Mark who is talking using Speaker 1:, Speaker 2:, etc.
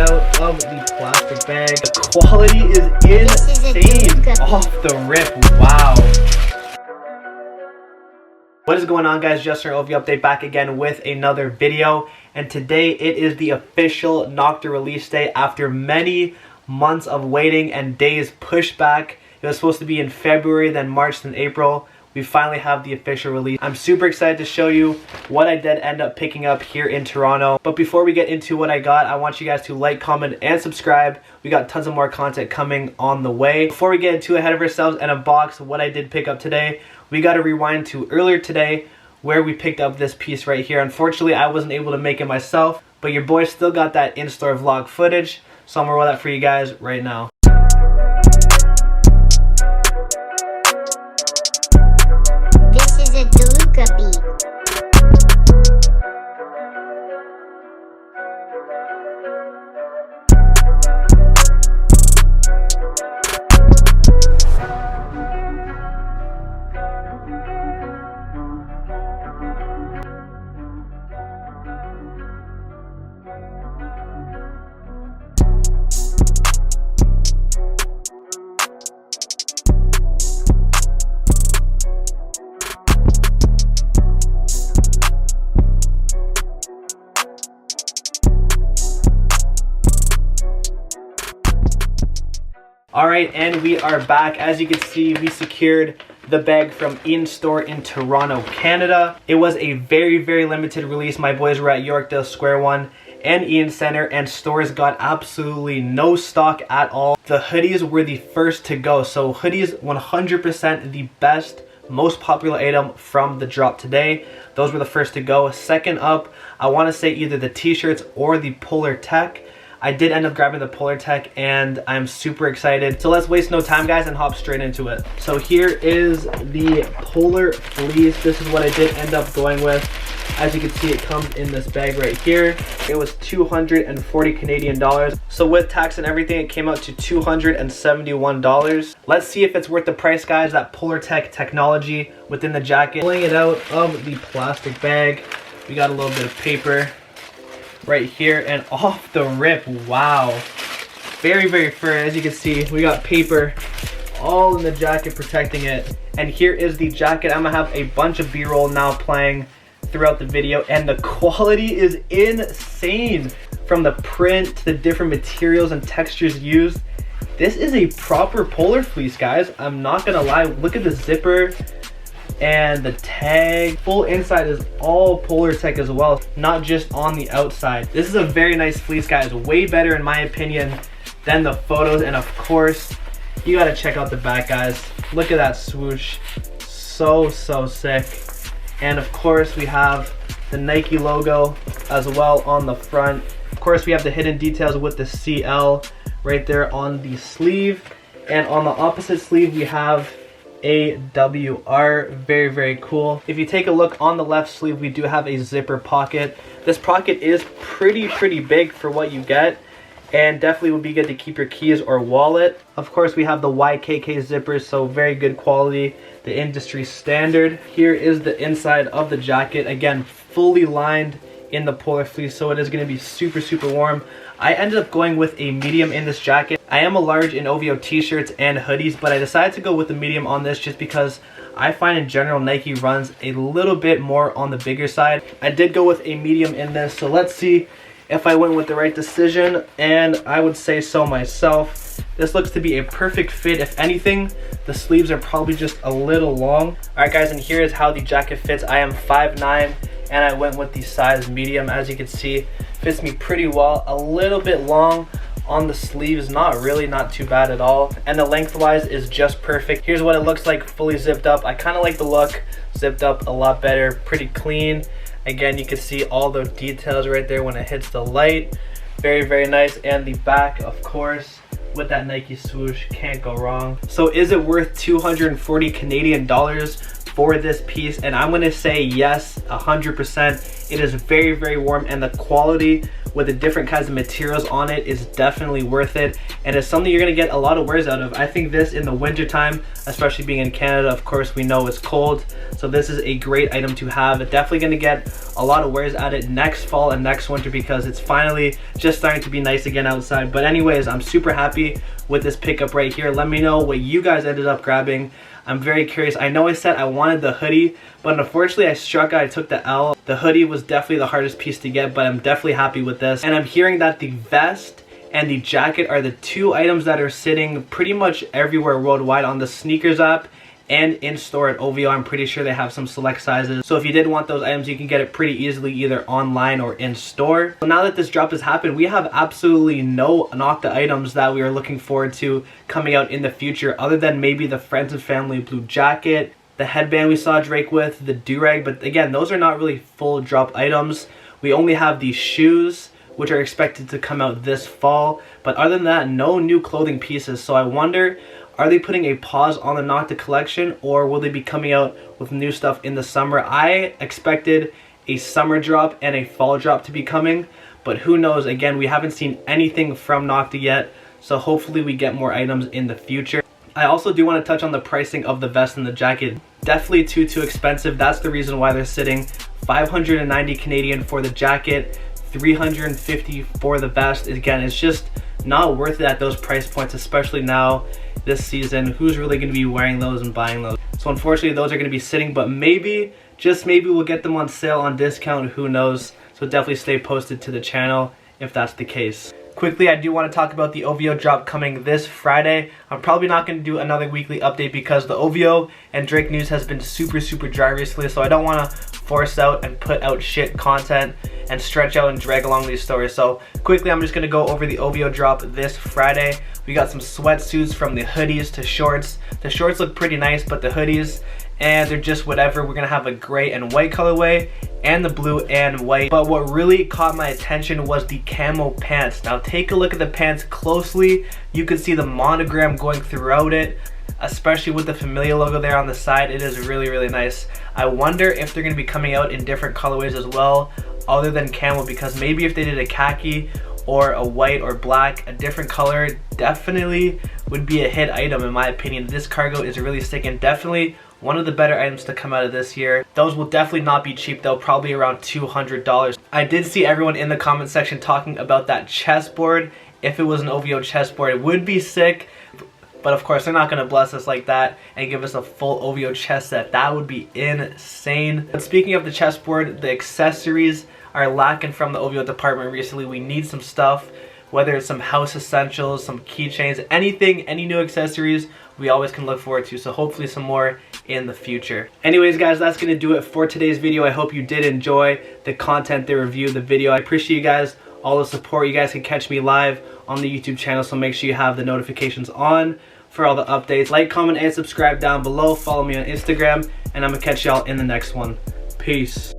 Speaker 1: out of the plastic bag. The quality is insane off the rip. Wow. What is going on, guys? Just an Ovo update back again with another video, and today it is the official Nocta release day after many months of waiting and days pushed back. It was supposed to be in February, then March, then April. We finally have the official release. I'm super excited to show you what I did end up picking up here in Toronto. But before we get into what I got, I want you guys to like, comment, and subscribe. We got tons of more content coming on the way. Before we get too ahead of ourselves and unbox what I did pick up today, we got to rewind to earlier today where we picked up this piece right here. Unfortunately, I wasn't able to make it myself, but your boy still got that in-store vlog footage, so I'm gonna roll that for you guys right now.
Speaker 2: This is a Deluca beat.
Speaker 1: Alright, and we are back. As you can see, we secured the bag from in-store in Toronto, Canada. It was a very limited release. My boys were at Yorkdale Square One and Ian Center, and stores got absolutely no stock at all. The hoodies were the first to go. So hoodies, 100% the best, most popular item from the drop today. Those were the first to go. Second up, I want to say either the t-shirts or the Polar Tech. I did end up grabbing the Polar Tech, and I'm super excited. So let's waste no time, guys, and hop straight into it. So here is the Polar Fleece. This is what I did end up going with. As you can see, it comes in this bag right here. It was 240 Canadian dollars. So with tax and everything, it came out to $271. Let's see if it's worth the price, guys. That Polar Tech technology within the jacket. Pulling it out of the plastic bag, we got a little bit of paper right here, and off the rip, wow, very fur. As you can see, we got paper all in the jacket protecting it. And here is the jacket. I'm gonna have a bunch of b-roll now playing throughout the video, and the quality is insane. From the print to the different materials and textures used, this is a proper polar fleece, guys. I'm not gonna lie. Look at the zipper and the tag. Full inside is all Polar Tech as well, not just on the outside. This is a very nice fleece, guys. Way better in my opinion than the photos. And of course, you gotta check out the back, guys. Look at that swoosh, so sick. And of course, we have the Nike logo as well on the front. Of course, we have the hidden details with the CL right there on the sleeve, and on the opposite sleeve we have AWR. Very cool. If you take a look on the left sleeve, we do have a zipper pocket. This pocket is pretty big for what you get, and definitely would be good to keep your keys or wallet. Of course, we have the YKK zippers, so very good quality, the industry standard. Here is the inside of the jacket, again fully lined in the Polar Fleece, so it is going to be super warm. I ended up going with a medium in this jacket. I am a large in OVO t-shirts and hoodies, but I decided to go with the medium on this just because I find in general Nike runs a little bit more on the bigger side. I did go with a medium in this, so let's see if I went with the right decision, and I would say so myself. This looks to be a perfect fit. If anything, the sleeves are probably just a little long. Alright guys, and here is how the jacket fits. I am 5'9", and I went with the size medium. As you can see, fits me pretty well. A little bit long on the sleeves, not too bad at all, and the lengthwise is just perfect. Here's what it looks like fully zipped up. I kind of like the look zipped up a lot better, pretty clean. Again, you can see all the details right there when it hits the light. Very nice. And the back, of course, with that Nike swoosh, can't go wrong. So is it worth 240 Canadian dollars for this piece? And I'm gonna say yes, 100%. It is very warm, and the quality with the different kinds of materials on it is definitely worth it, and it's something you're gonna get a lot of wears out of. I think this in the winter time, especially being in Canada, of course we know it's cold, so this is a great item to have. Definitely gonna get a lot of wears at it next fall and next winter because it's finally just starting to be nice again outside. But anyways, I'm super happy with this pickup right here. Let me know what you guys ended up grabbing. I'm very curious. I know I said I wanted the hoodie, but unfortunately I took the L. The hoodie was definitely the hardest piece to get, but I'm definitely happy with this. And I'm hearing that the vest and the jacket are the two items that are sitting pretty much everywhere worldwide on the sneakers app and in store at OVO. I'm pretty sure they have some select sizes. So if you did want those items, you can get it pretty easily either online or in store. So now that this drop has happened, we have absolutely no Nocta items that we are looking forward to coming out in the future, other than maybe the Friends and Family blue jacket, the headband we saw Drake with, the do-rag, but again, those are not really full drop items. We only have these shoes, which are expected to come out this fall, but other than that, no new clothing pieces. So I wonder, are they putting a pause on the Nocta collection, or will they be coming out with new stuff in the summer? I expected a summer drop and a fall drop to be coming, but who knows? Again, we haven't seen anything from Nocta yet, so hopefully we get more items in the future. I also do want to touch on the pricing of the vest and the jacket. Definitely too expensive. That's the reason why they're sitting 590 Canadian for the jacket, 350 for the vest. Again, it's just not worth it at those price points, especially now this season. Who's really going to be wearing those and buying those? So unfortunately those are going to be sitting, but maybe, just maybe, we'll get them on sale on discount. Who knows? So definitely stay posted to the channel if that's the case. Quickly, I do want to talk about the OVO drop coming this Friday. I'm probably not going to do another weekly update because the OVO and Drake news has been super dry recently, so I don't want to force out and put out shit content and stretch out and drag along these stories. So quickly, I'm just going to go over the OVO drop this Friday. We got some sweatsuits, from the hoodies to shorts. The shorts look pretty nice, but the hoodies, and they're just whatever. We're gonna have a gray and white colorway and the blue and white. But what really caught my attention was the camo pants. Now take a look at the pants closely. You can see the monogram going throughout it, especially with the Familia logo there on the side. It is really nice. I wonder if they're gonna be coming out in different colorways as well, other than camo, because maybe if they did a khaki or a white or black, a different color, definitely would be a hit item in my opinion. This cargo is really sticking. Definitely one of the better items to come out of this year. Those will definitely not be cheap though, probably around $200. I did see everyone in the comment section talking about that chessboard. If it was an OVO chessboard, it would be sick. But of course, they're not going to bless us like that and give us a full OVO chess set. That would be insane. But speaking of the chessboard, the accessories are lacking from the OVO department recently. We need some stuff, whether it's some house essentials, some keychains, anything, any new accessories, we always can look forward to. So hopefully some more in the future. Anyways guys, that's going to do it for today's video. I hope you did enjoy the content, the review, the video. I appreciate you guys, all the support. You guys can catch me live on the YouTube channel, so make sure you have the notifications on for all the updates. Like, comment, and subscribe down below. Follow me on Instagram, and I'm gonna catch y'all in the next one. Peace.